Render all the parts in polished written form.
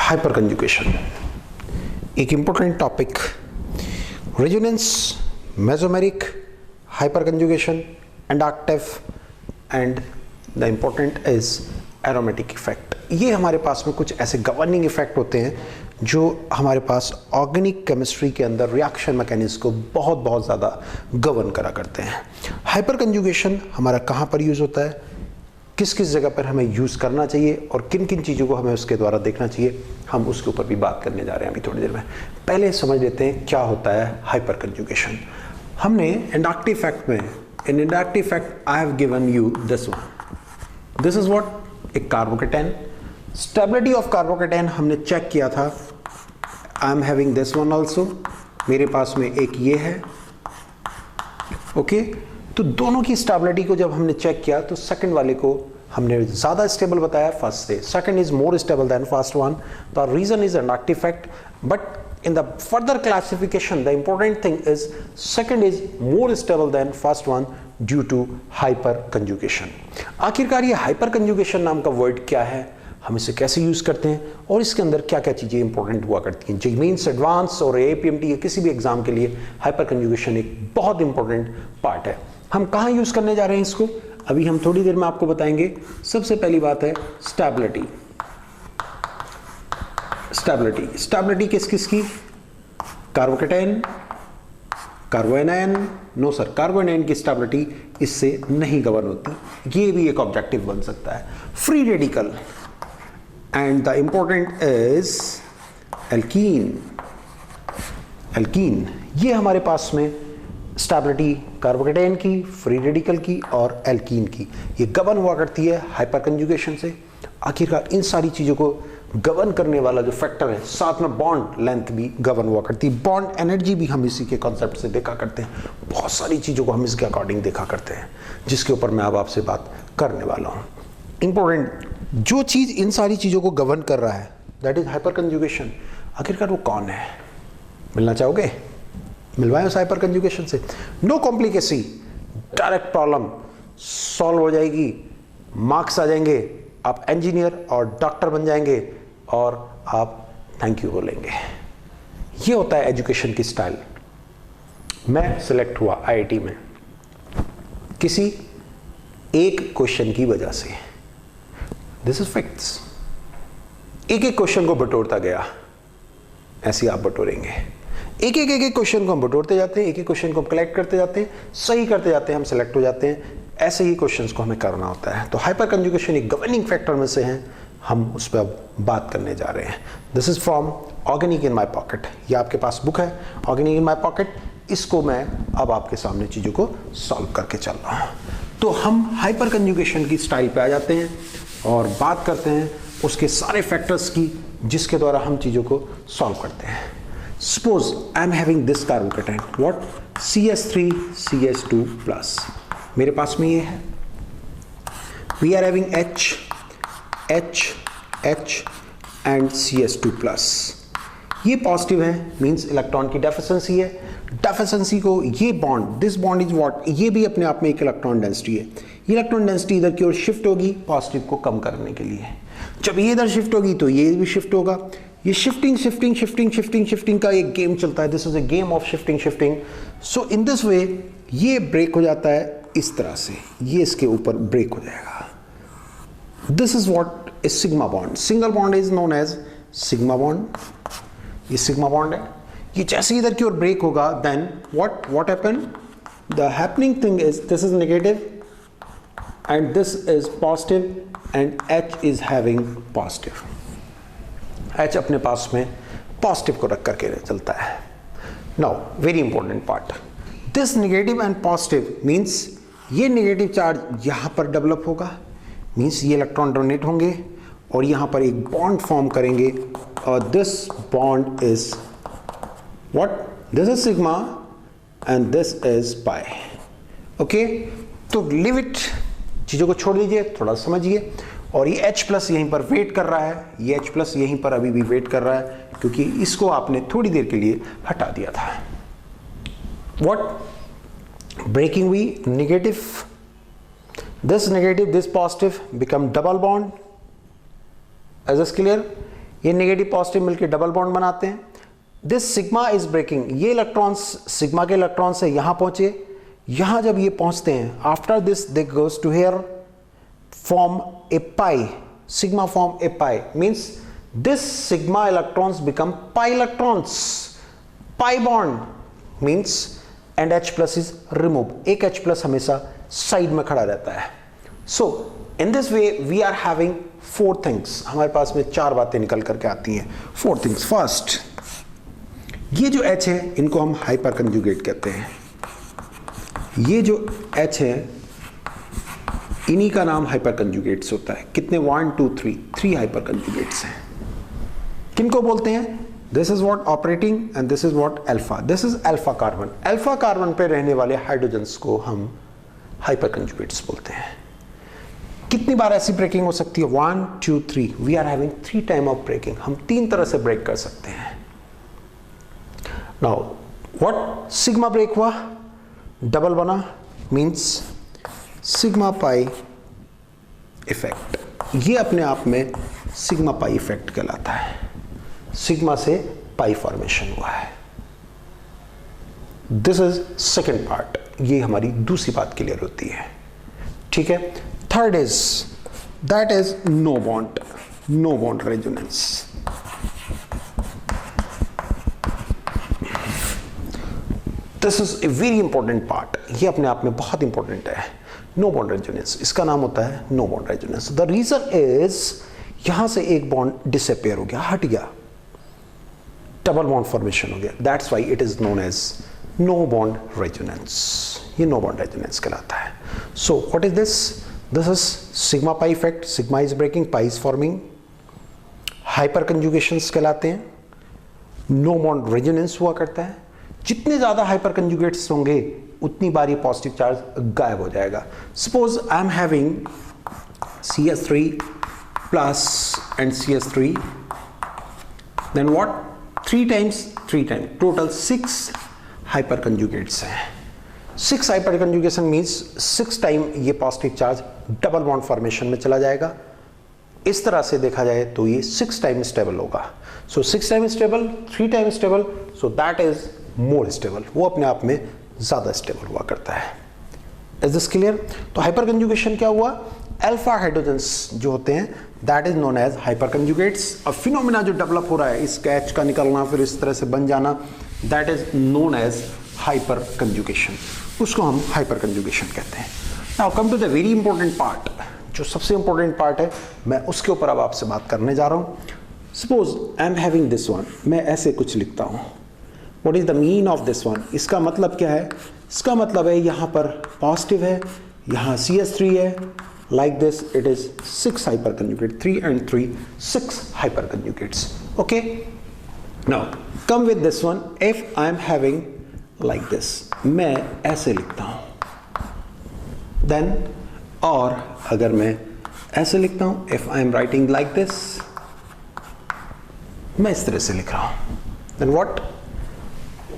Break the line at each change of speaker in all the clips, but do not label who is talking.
Hyper conjugation एक important topic, resonance, mesomeric, hyper conjugation, inductive and the important is aromatic effect. ये हमारे पास में कुछ ऐसे गवर्निंग इफेक्ट होते हैं जो हमारे पास ऑर्गेनिक केमिस्ट्री के अंदर रिएक्शन मैकेनिज्म को बहुत ज़्यादा गवर्न करा करते हैं। हाइपर कंजुगेशन हमारा कहाँ पर यूज़ होता है, किस किस जगह पर हमें यूज़ करना चाहिए और किन किन चीज़ों को हमें उसके द्वारा देखना चाहिए, हम उसके ऊपर भी बात करने जा रहे हैं अभी थोड़ी देर में। पहले समझ लेते हैं क्या होता है हाइपर कंजुगेशन। हमने इंडक्टिव इफेक्ट में, in inductive effect I have given you this one, this is what, एक कार्बोकेटाइन। स्टेबिलिटी ऑफ कार्बोकेटाइन हमने चेक किया था, I am having this one also, मेरे पास में एक ये है, ओके। तो दोनों की स्टेबिलिटी को जब हमने चेक किया तो सेकंड वाले को हमने ज़्यादा स्टेबल बताया फर्स्ट से, second is more stable than first one. The reason is inductive effect, but in the further classification the important thing is second is more stable than first one due to hyper conjugation। आखिरकार ये hyper conjugation नाम का word क्या है, हम इसे कैसे use करते हैं और इसके अंदर क्या क्या चीजें इंपॉर्टेंट हुआ करती हैं। मीन्स एडवांस और एपीएमटी या किसी भी एग्जाम के लिए हाइपर कंजुगेशन एक बहुत इंपॉर्टेंट पार्ट है। हम कहाँ यूज करने जा रहे हैं इसको, अभी हम थोड़ी देर में आपको बताएंगे। सबसे पहली बात है स्टेबिलिटी। स्टेबिलिटी, स्टेबिलिटी किस किस की, carbocation, carbanion, no sir, carbanion की स्टेबिलिटी इससे नहीं गवर्न होती, ये भी एक ऑब्जेक्टिव बन सकता है। Free radical and the important is alkene. Alkene, ये हमारे पास में स्टेबिलिटी कार्बोकेटाइन की, फ्री रेडिकल की और एल्कीन की, ये गवर्न हुआ करती है हाइपर कंजुगेशन से। आखिरकार इन सारी चीज़ों को गवर्न करने वाला जो फैक्टर है, साथ में बॉन्ड लेंथ भी गवर्न हुआ करती है, बॉन्ड एनर्जी भी हम इसी के कॉन्सेप्ट से देखा करते हैं। बहुत सारी चीज़ों को हम इसके अकॉर्डिंग देखा करते हैं, जिसके ऊपर मैं अब आपसे बात करने वाला हूँ। इंपॉर्टेंट जो चीज़ इन सारी चीज़ों को गवर्न कर रहा है दैट इज हाइपर कंजुगेशन। आखिरकार वो कौन है, मिलना चाहोगे, मिलवाएं उस हाइपर कंजुगेशन से। No complicacy, direct problem solve हो जाएगी, मार्क्स आ जाएंगे, आप इंजीनियर और डॉक्टर बन जाएंगे और आप थैंक यू बोलेंगे। ये होता है एजुकेशन की स्टाइल। मैं सिलेक्ट हुआ आईआईटी में किसी एक क्वेश्चन की वजह से, दिस इज फैक्ट्स। एक एक क्वेश्चन को बटोरता गया, ऐसे आप बटोरेंगे। एक एक क्वेश्चन को हम बटोरते जाते हैं, एक एक क्वेश्चन को हम कलेक्ट करते जाते हैं, सही करते जाते हैं, हम सेलेक्ट हो जाते हैं। ऐसे ही क्वेश्चंस को हमें करना होता है। तो हाइपर कंजुगेशन एक गवर्निंग फैक्टर में से है, हम उस पर अब बात करने जा रहे हैं। This is from organic in my pocket, ये आपके पास बुक है ऑर्गेनिक इन माय पॉकेट, इसको मैं अब आपके सामने चीज़ों को सॉल्व करके चल रहा हूँ। तो हम हाइपर कंजुगेशन की स्टाइल पे आ जाते हैं और बात करते हैं उसके सारे फैक्टर्स की जिसके द्वारा हम चीज़ों को सॉल्व करते हैं। Suppose I am having this carbocation, what, CH3CH2+, मेरे पास में ये है। We are having H and CH2+, ये पॉजिटिव है, मींस इलेक्ट्रॉन की डेफिशिएंसी है। डेफिशिएंसी को ये bond, this bond is what, ये भी अपने आप में एक इलेक्ट्रॉन डेंसिटी है। ये इलेक्ट्रॉन डेंसिटी इधर की ओर शिफ्ट होगी पॉजिटिव को कम करने के लिए। जब ये इधर शिफ्ट होगी तो ये भी शिफ्ट होगा। ये शिफ्टिंग का एक गेम चलता है, this is a game of shifting. So in this way ये ब्रेक हो जाता है इस तरह से, ये इसके ऊपर ब्रेक हो जाएगा। This is what is sigma bond. Single bond is known as sigma bond, ये सिग्मा बॉन्ड है। ये जैसे इधर की ओर ब्रेक होगा then what happen, the happening thing is this is negative and this is positive and H is having positive. H अपने पास में पॉजिटिव को रख करके चलता है। Now very important part, this negative and positive means ये negative charge यहाँ पर डेवलप होगा, मीन्स ये इलेक्ट्रॉन डोनेट होंगे और यहाँ पर एक बॉन्ड फॉर्म करेंगे और this bond is what, this is sigma and this is pi. Okay, तो लिव इट, चीज़ों को छोड़ दीजिए, थोड़ा समझिए। और ये H+ यहीं पर वेट कर रहा है, ये H+ यहीं पर अभी भी वेट कर रहा है क्योंकि इसको आपने थोड़ी देर के लिए हटा दिया था। What, breaking V, negative, this positive become double bond, as is clear। ये नेगेटिव पॉजिटिव मिलकर डबल बॉन्ड बनाते हैं। दिस सिग्मा इज ब्रेकिंग, ये इलेक्ट्रॉन्स सिग्मा के इलेक्ट्रॉन से यहां पहुंचे, यहां जब ये पहुंचते हैं after this they goes to here form a pi, sigma form a pi, means this sigma electrons become pi electrons, pi bond means and H plus is removed, एक H plus हमेशा साइड में खड़ा रहता है। So in this way we are having four things, हमारे पास में चार बातें निकल करके आती हैं। four things, first ये जो H है इनको हम हाइपर कंजुगेट कहते हैं, ये जो H है इन्हीं का नाम हाइपर कंजुगेट्स होता है। कितने? 1 2 3 3 हाइपर कंजुगेट्स हैं। किनको बोलते हैं? This is what operating and this is what alpha, this is alpha carbon. Alpha carbon पे रहने वाले हाइड्रोजन्स को हम हाइपर कंजुगेट्स बोलते हैं। कितनी बार ऐसी ब्रेकिंग हो सकती है? 1 2 3, we are having 3 time of breaking, हम 3 तरह से ब्रेक कर सकते हैं। नाउ व्हाट, सिग्मा ब्रेक हुआ, डबल बना, मींस सिग्मा पाई इफेक्ट, ये अपने आप में सिग्मा पाई इफेक्ट कहलाता है। सिग्मा से पाई फॉर्मेशन हुआ है। दिस इज सेकेंड पार्ट, ये हमारी दूसरी बात क्लियर होती है। ठीक है। Third is that is no bond resonance. This is a very important part, ये अपने आप में बहुत इंपॉर्टेंट है। नो बॉन्ड रेजोनेंस, इसका नाम होता है no bond resonance. The reason is यहां से एक बॉन्ड डिसअपियर हो गया, हट गया, डबल बॉन्ड फॉर्मेशन हो गया, that's why it is known as no bond resonance. ये नो बॉन्ड रेजोनेंस कहलाता है। So what is this? This is sigma pi effect, sigma is breaking, pi is forming, hyper conjugations कहलाते हैं, no bond resonance हुआ करता है। जितने ज्यादा हाइपर कंजुगेट्स होंगे उतनी बार ये पॉजिटिव चार्ज गायब हो जाएगा। Suppose I am having CS3 plus and CS3, then what, 3 times total 6 hyperconjugates हैं। 6 हाइपर कंजुगेशन मीन्स 6 टाइम ये positive charge double bond formation में चला जाएगा। इस तरह से देखा जाए तो ये 6 टाइम स्टेबल होगा। So 6 time stable, 3 time stable, so that is more stable, वो अपने आप में ज्यादा स्टेबल हुआ करता है। Is this clear? तो हाइपर कंजुगेशन क्या हुआ? अल्फा हाइड्रोजन्स जो होते हैं that is known as hyperconjugates. अब फिनोमेना जो डेवलप हो रहा है, इस H का निकलना फिर इस तरह से बन जाना, that is known as hyperconjugation, उसको हम हाइपर कंजुगेशन कहते हैं। Now come to the very important part, जो सबसे इंपॉर्टेंट पार्ट है, मैं उसके ऊपर अब आपसे बात करने जा रहा हूं। Suppose I am having this one, मैं ऐसे कुछ लिखता हूं, What is the mean of this one? इसका मतलब क्या है? इसका मतलब है यहाँ पर पॉजिटिव है, यहाँ CS3 है, like this it is 6 hyper conjugate, 3 and 3, 6 hyper conjugates. Okay? Now come with this one. If I am having like this, मैं ऐसे लिखता हूँ, then और अगर मैं ऐसे लिखता हूँ, if I am writing like this, मैं इस तरह से लिख रहा हूँ, then what?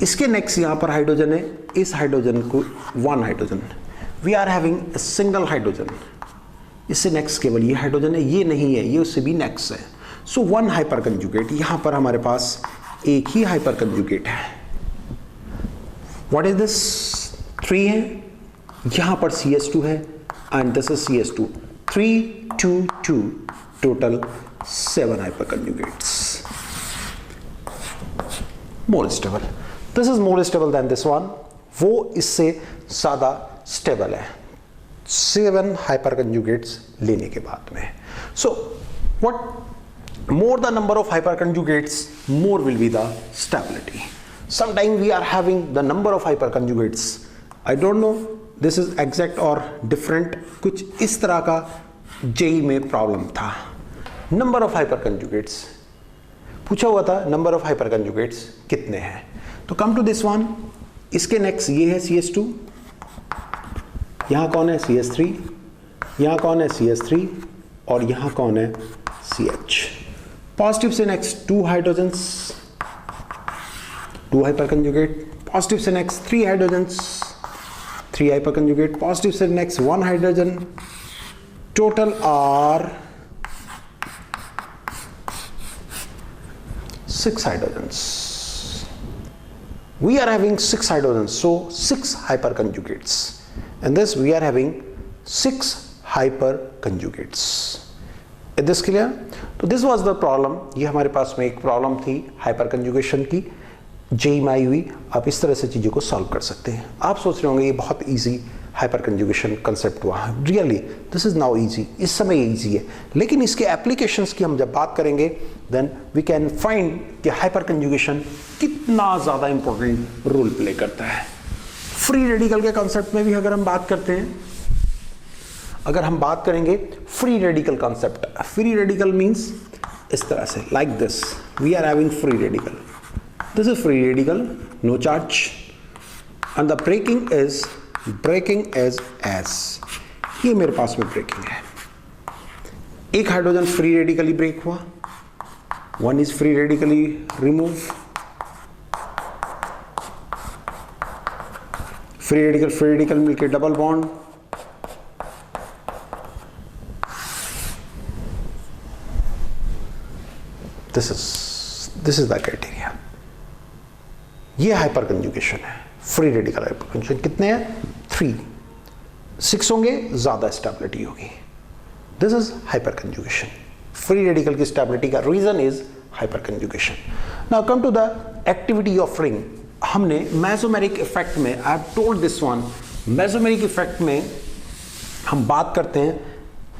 इसके नेक्स्ट यहां पर हाइड्रोजन है, इस हाइड्रोजन को 1 hydrogen, we are having single hydrogen, इससे नेक्स्ट केवल ये हाइड्रोजन है, ये नहीं है, ये उससे भी नेक्स्ट है। सो 1 हाइपर कंजुगेट, यहां पर हमारे पास एक ही हाइपर कंजुगेट है। What is this? 3 है, यहां पर CS2 है and this is CS2, 3 2 2, total 7 hyper conjugates, more stable. This is more stable then this one, वो इससे ज्यादा स्टेबल है 7 हाइपर कंजुगेट्स लेने के बाद में। So what, more the number of hyperconjugates, more will be the stability. Sometimes we are having the number of hyperconjugates, I don't know this is exact or different, कुछ इस तरह का JEE में problem था। नंबर ऑफ हाइपरकंजुगेट्स पूछा हुआ था, number of हाइपरकंजुगेट्स कितने हैं। तो कम टू दिस वन, इसके नेक्स्ट ये है CS2, यहां कौन है CS3, यहां कौन है CS3 और यहां कौन है CH। पॉजिटिव से नेक्स्ट 2 हाइड्रोजन्स, 2 हाइपरकंजुगेट, पॉजिटिव से नेक्स्ट 3 हाइड्रोजन्स, 3 हाइपरकंजुगेट, पॉजिटिव से next 1 hydrogen, total are 6 hydrogens. We are having 6 hydrogens, so 6 hyperconjugates. In this we are having 6 hyperconjugates. Is this clear? तो this was the problem. ये हमारे पास में एक problem थी हाइपरकंजुगेशन की, JEE में आई हुई. आप इस तरह से चीज़ों को सॉल्व कर सकते हैं. आप सोच रहे होंगे ये बहुत इजी हाइपरकंजुगेशन कंसेप्ट हुआ है. Really this is now easy. इस समय इजी है, लेकिन इसके एप्लीकेशंस की हम जब बात करेंगे देन वी कैन फाइंड कि हाइपरकंजुगेशन कितना ज़्यादा इंपॉर्टेंट रोल प्ले करता है. फ्री रेडिकल के कॉन्सेप्ट में भी अगर हम बात करते हैं, अगर हम बात करेंगे free radical concept, free radical means इस तरह से like this, we are having free radical, this is free radical, no charge, and the breaking is S. ये मेरे पास में ब्रेकिंग है. एक हाइड्रोजन फ्री रेडिकली ब्रेक हुआ, one is free radically remove, free radical मिलके double bond, this is the criteria. ये hyperconjugation है, फ्री रेडिकल हाइपरकंजुगेशन. कितने हैं? 3. 6 होंगे, ज्यादा स्टेबिलिटी होगी. This is hyperconjugation. Free radical की स्टेबिलिटी का reason is hyperconjugation. Now come to the activity of ring. हमने मेसोमेरिक इफेक्ट में, I have told this one, mesomeric effect में हम बात करते हैं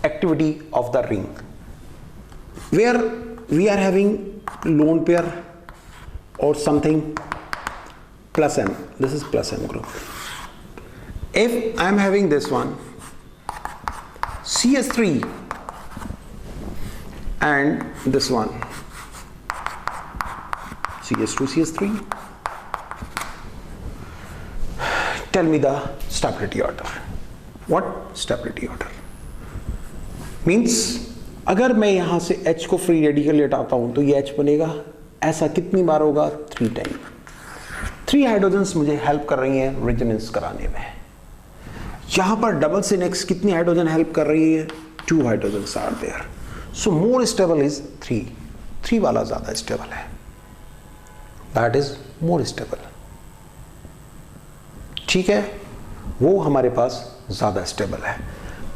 activity of the ring, where we are having lone pair or something plus m. This is plus m group. If I am having this one CS3 and this one CS2 CS3, tell me the stability order. What stability order means? अगर मैं यहां से H को free radical हटाता हूं तो ये H बनेगा. ऐसा कितनी बार होगा? 3 टाइम. 3 हाइड्रोजन्स मुझे हेल्प कर रही हैं रेजोनेंस कराने में. यहां पर डबल से नेक्स्ट कितनी हाइड्रोजन हेल्प कर रही है? 2 hydrogens are there. So more stable is 3. 3 वाला ज्यादा स्टेबल है, दैट इज मोर स्टेबल. ठीक है, वो हमारे पास ज्यादा स्टेबल है.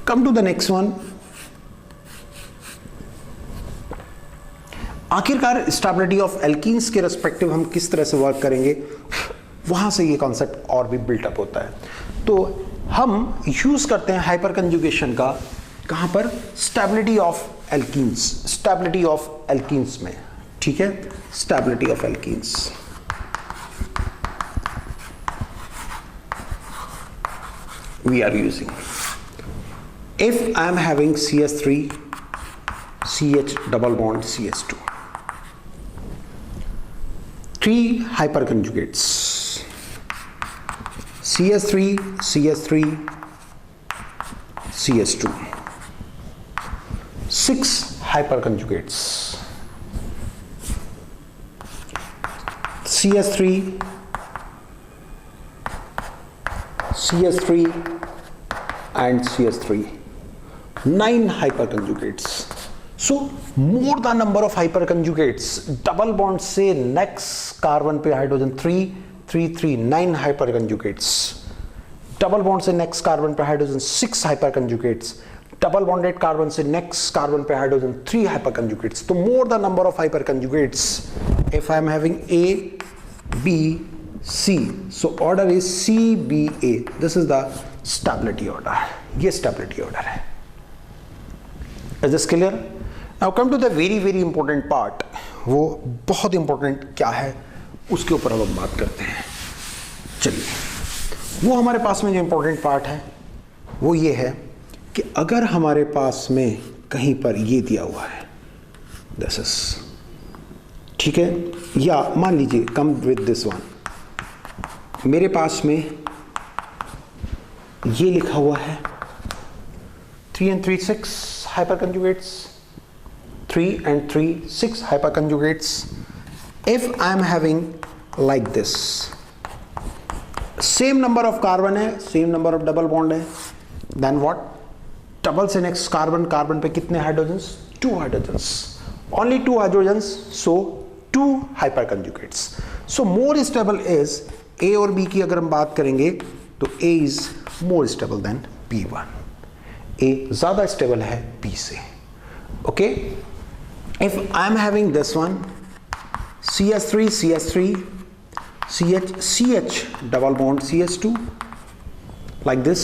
Come to the next one. आखिरकार स्टेबिलिटी ऑफ एल्कीन्स के रेस्पेक्टिव हम किस तरह से वर्क करेंगे, वहां से ये कॉन्सेप्ट और भी बिल्टअप होता है. तो हम यूज करते हैं हाइपरकंजुगेशन का कहां पर? Stability of alkenes, stability of alkenes में. ठीक है, stability of alkenes. We are using, if I am having CS3 CH double bond CS2, 3 hyperconjugates, CS3 CS3 CS2, 6 hyperconjugates, CS3 CS3 and CS3, 9 hyperconjugates. So more the number of hyperconjugates, double bond से next carbon पे hydrogen 3 3 3 9 hyperconjugates, double bond से next carbon पे hydrogen 6 hyperconjugates, double bonded carbon से next carbon पे hydrogen 3 hyperconjugates. तो more the number of hyperconjugates. If I am having A B C, so order is CBA. This is the stability order. ये stability order है. Is this clear? Now come to the very very important part. वो बहुत important क्या है उसके ऊपर अब हम बात करते हैं. चलिए, वो हमारे पास में जो important part है वो ये है कि अगर हमारे पास में कहीं पर ये दिया हुआ है, this is, ठीक है, या मान लीजिए come with this one, मेरे पास में ये लिखा हुआ है 3 and 3 6 hyperconjugates, 3 and 3 6 hyperconjugates. If I am having like this, same number of carbon है, same number of double bond है, then what? Double से next carbon, carbon पे कितने hydrogens? 2 hydrogens. Only 2 hydrogens, so two hyper conjugates. So more stable is A और B की अगर हम बात करेंगे तो A is more stable than B1, A ज्यादा स्टेबल है B से। Okay, if I am having this one CH3 CH3 CH CH double bond CH2 like this,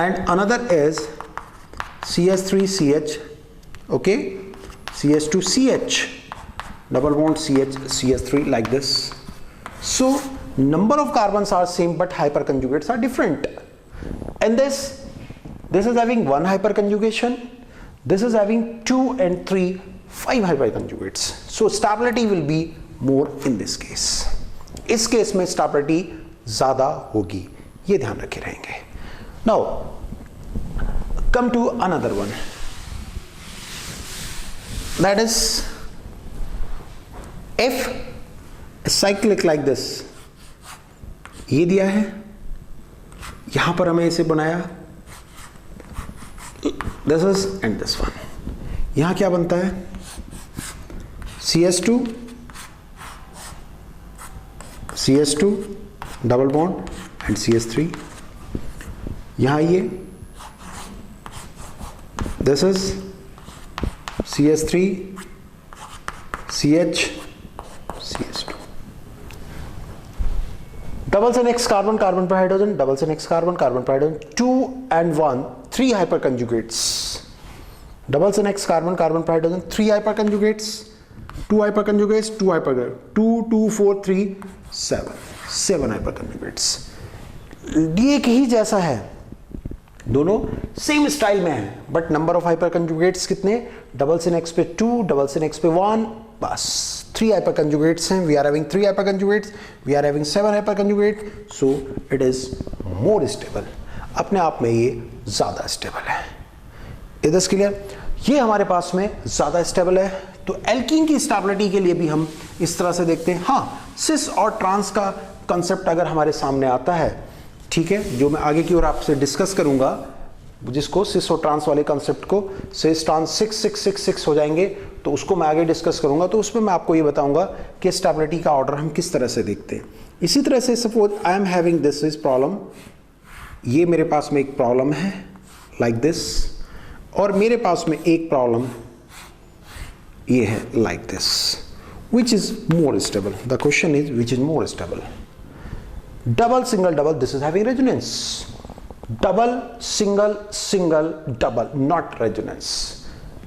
and another is CH3 CH, okay, CH2 CH double bond CH CH3 like this. So number of carbons are same but hyperconjugates are different, and this is having one hyperconjugation, this is having 2 and 3 5 hyperconjugates. So stability will be more in this case. इस case में stability ज्यादा होगी, ये ध्यान रखे रहेंगे। Now come to another one, that is if cyclic like this, ये दिया है, यहां पर हमें इसे बनाया, this is and this one, यहां क्या बनता है CH2 CH2 double bond and CH3, यहां ये this is CH3 CH CH2, double से नेक्स्ट कार्बन, कार्बन पर हाइड्रोजन, डबल से नेक्स्ट कार्बन, कार्बन पर हाइड्रोजन, 2 and 1 3 hyperconjugates, डबल से नेक्स्ट कार्बन, कार्बन पर hydrogen, 3 hyperconjugates, 2 hyperconjugates, 2 hyperconjugates, 2 2 4 3 7 hyperconjugates। ये एक ही जैसा है, दोनों सेम स्टाइल में है, बट नंबर ऑफ हाइपरकंजुगेट्स कितने, डबल से नेक्स्ट पे 2, डबल से नेक्स्ट पे 1, बस 3 हाइपरकंजुगेट्स हैं। We are having 3 hyperconjugates, we are having 7 hyperconjugate, so it is more stable, अपने आप में ये ज्यादा स्टेबल है। इट इज क्लियर, ये हमारे पास में ज्यादा स्टेबल है। तो एल्कीन की स्टेबिलिटी के लिए भी हम इस तरह से देखते हैं। हाँ, सिस और ट्रांस का कंसेप्ट अगर हमारे सामने आता है, ठीक है, जो मैं आगे की ओर आपसे डिस्कस करूंगा, जिसको सिस और ट्रांस वाले कंसेप्ट को सिस ट्रांस 6 6 6 6 हो जाएंगे, तो उसको मैं आगे डिस्कस करूंगा। तो उसमें मैं आपको ये बताऊंगा कि स्टेबिलिटी का ऑर्डर हम किस तरह से देखते हैं। इसी तरह से suppose I am having this is problem, ये मेरे पास में एक प्रॉब्लम है लाइक दिस, और मेरे पास में एक प्रॉब्लम ये है like this, which is more stable. The question is which is more stable? Double, single, double, this is having resonance. Double, single, single, double, not resonance.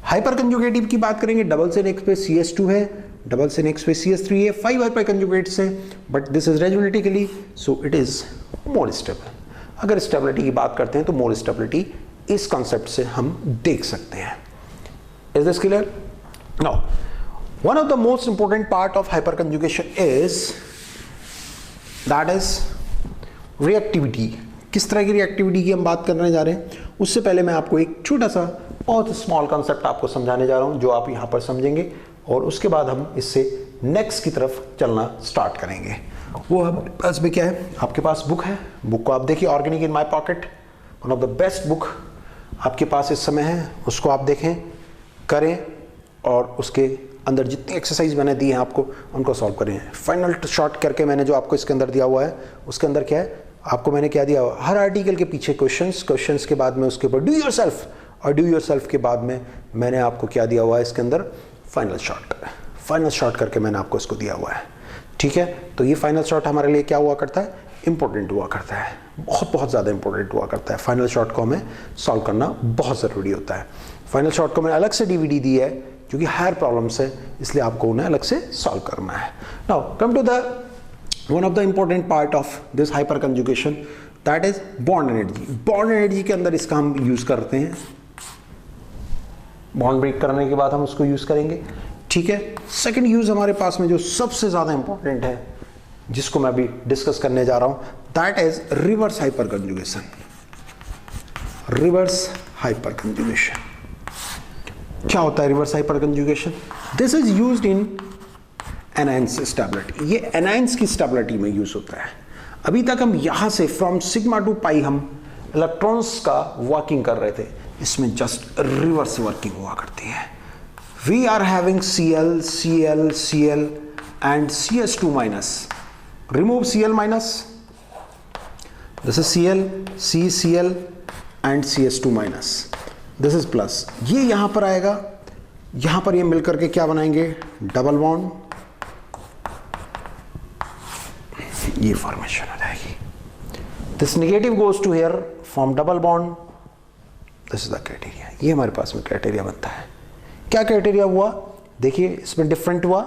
हाइपरकंजुगेटिव की बात करेंगे, डबल से नेक्स्ट पे CH2 है, डबल से next पे CH3 है, 5 hyperconjugates है, but this is resonatically, so it is more stable. अगर स्टेबिलिटी की बात करते हैं तो मोर स्टेबिलिटी इस कॉन्सेप्ट से हम देख सकते हैं। Is this clear? Now one of the most important part of hyperconjugation is that is reactivity। किस तरह की रिएक्टिविटी की हम बात करने जा रहे हैं, उससे पहले मैं आपको एक छोटा सा बहुत स्मॉल कॉन्सेप्ट आपको समझाने जा रहा हूं, जो आप यहां पर समझेंगे, और उसके बाद हम इससे नेक्स्ट की तरफ चलना स्टार्ट करेंगे। वो हमारे पास में क्या है, आपके पास बुक है, बुक को आप देखिए, organic in my pocket, one of the best book आपके पास इस समय है, उसको आप देखें, करें, और उसके अंदर जितनी एक्सरसाइज मैंने दी है आपको उनको सॉल्व करें। फाइनल शॉर्ट करके मैंने जो आपको इसके अंदर दिया हुआ है, उसके अंदर क्या है, आपको मैंने क्या दिया हुआ, हर आर्टिकल के पीछे क्वेश्चंस के बाद में उसके ऊपर डू योरसेल्फ, और डू योरसेल्फ के बाद में मैंने आपको क्या दिया हुआ है इसके अंदर, फाइनल शॉर्ट करके मैंने आपको इसको दिया हुआ है। ठीक है, तो ये फाइनल शॉर्ट हमारे लिए क्या हुआ करता है, इंपॉर्टेंट हुआ करता है, बहुत ज़्यादा इंपॉर्टेंट हुआ करता है। फाइनल शॉर्ट को हमें सॉल्व करना बहुत ज़रूरी होता है। फाइनल शॉर्ट को मैंने अलग से DVD दी है, क्योंकि हायर प्रॉब्लम्स है, इसलिए आपको उन्हें अलग से सॉल्व करना है। Now come to the one of the important part of this hyperconjugation, that is bond energy. Bond energy के अंदर इसका हम यूज करते हैं, बॉन्ड ब्रेक करने के बाद हम उसको यूज करेंगे। ठीक है, सेकंड यूज हमारे पास में जो सबसे ज्यादा इंपॉर्टेंट है, जिसको मैं अभी डिस्कस करने जा रहा हूं, that is reverse hyper conjugation. Reverse hyper conjugation क्या होता है? Reverse hyper conjugation, this is used in anions stability. ये एनायंस की स्टेबिलिटी में यूज होता है। अभी तक हम यहां से फ्रॉम सिग्मा टू पाई हम इलेक्ट्रॉन्स का वर्किंग कर रहे थे, इसमें जस्ट रिवर्स वर्किंग हुआ करती है। we are having Cl, Cl, Cl and CS2 minus. Remove Cl minus. This is Cl, CCl and CS2 minus. This is plus. ये यहां पर आएगा, यहां पर ये मिलकर के क्या बनाएंगे? Double bond. ये फॉर्मेशन हो जाएगी. This negative goes to here, form double bond. This is the criteria. ये हमारे पास में क्राइटेरिया बनता है. क्या क्राइटेरिया हुआ? देखिए इसमें डिफरेंट हुआ.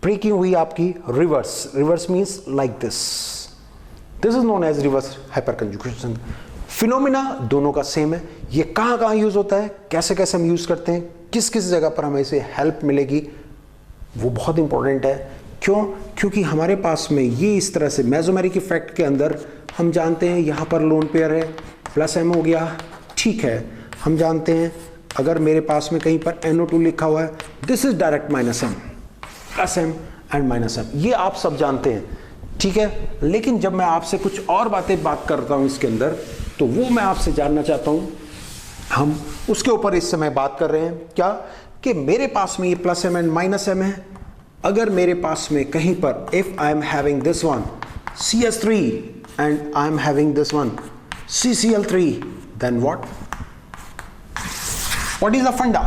ब्रेकिंग हुई आपकी reverse. Reverse means like this. This is known as reverse hyperconjugation. Phenomena दोनों का सेम है. ये कहाँ कहाँ यूज होता है, कैसे कैसे हम यूज करते हैं, किस किस जगह पर हमें इसे हेल्प मिलेगी, वो बहुत इंपॉर्टेंट है. क्यों? क्योंकि हमारे पास में ये इस तरह से मेसोमेरिक इफेक्ट के अंदर हम जानते हैं यहाँ पर लोन पेयर है, प्लस एम हो गया, ठीक है. हम जानते हैं अगर मेरे पास में कहीं पर NO2 लिखा हुआ है, this is direct minus M, plus M and minus M. ये आप सब जानते हैं, ठीक है. लेकिन जब मैं आपसे कुछ और बात करता हूं इसके अंदर, तो वो मैं आपसे जानना चाहता हूं. हम उसके ऊपर इस समय बात कर रहे हैं. क्या कि मेरे पास में ये plus M and minus M है. अगर मेरे पास में कहीं पर if I am having this one CS3 and I am having this one CCl3, then what is the फंडा?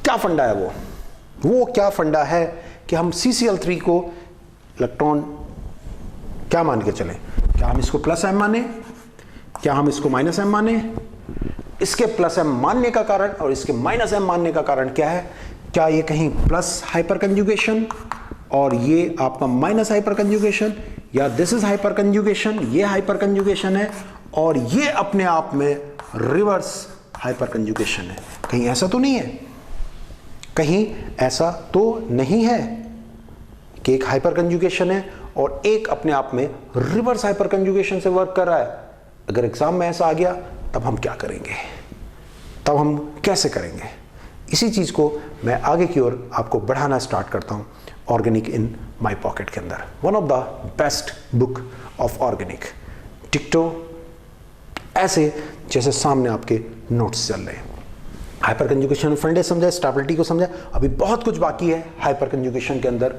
क्या फंडा है वो क्या फंडा है कि हम CCl3 को इलेक्ट्रॉन क्या मान के चलें? क्या हम इसको प्लस एम माने, क्या हम इसको माइनस एम माने? इसके प्लस एम मानने का कारण और इसके माइनस एम मानने का कारण क्या है? क्या ये कहीं प्लस हाइपर कंजुगेशन और ये आपका माइनस हाइपर कंजुगेशन, या दिस इज हाइपर कंजुगेशन, ये हाइपर कंजुगेशन है और ये अपने आप में रिवर्स हाइपर कंजुगेशन है? कहीं ऐसा तो नहीं है, कहीं ऐसा तो नहीं है कि एक हाइपर कंजुगेशन है और एक अपने आप में रिवर्स हाइपर कंजुगेशन से वर्क कर रहा है. अगर एग्जाम में ऐसा आ गया तब हम क्या करेंगे, तब हम कैसे करेंगे? इसी चीज को मैं आगे की ओर आपको बढ़ाना स्टार्ट करता हूं ऑर्गेनिक इन माई पॉकेट के अंदर. One of the best book of organic. टिक्टो ऐसे जैसे सामने आपके नोट्स चल रहे हैं. हाइपर कंजुगेशन फंडे समझे, स्टेबिलिटी को समझे. अभी बहुत कुछ बाकी है हाइपर कंजुगेशन के अंदर.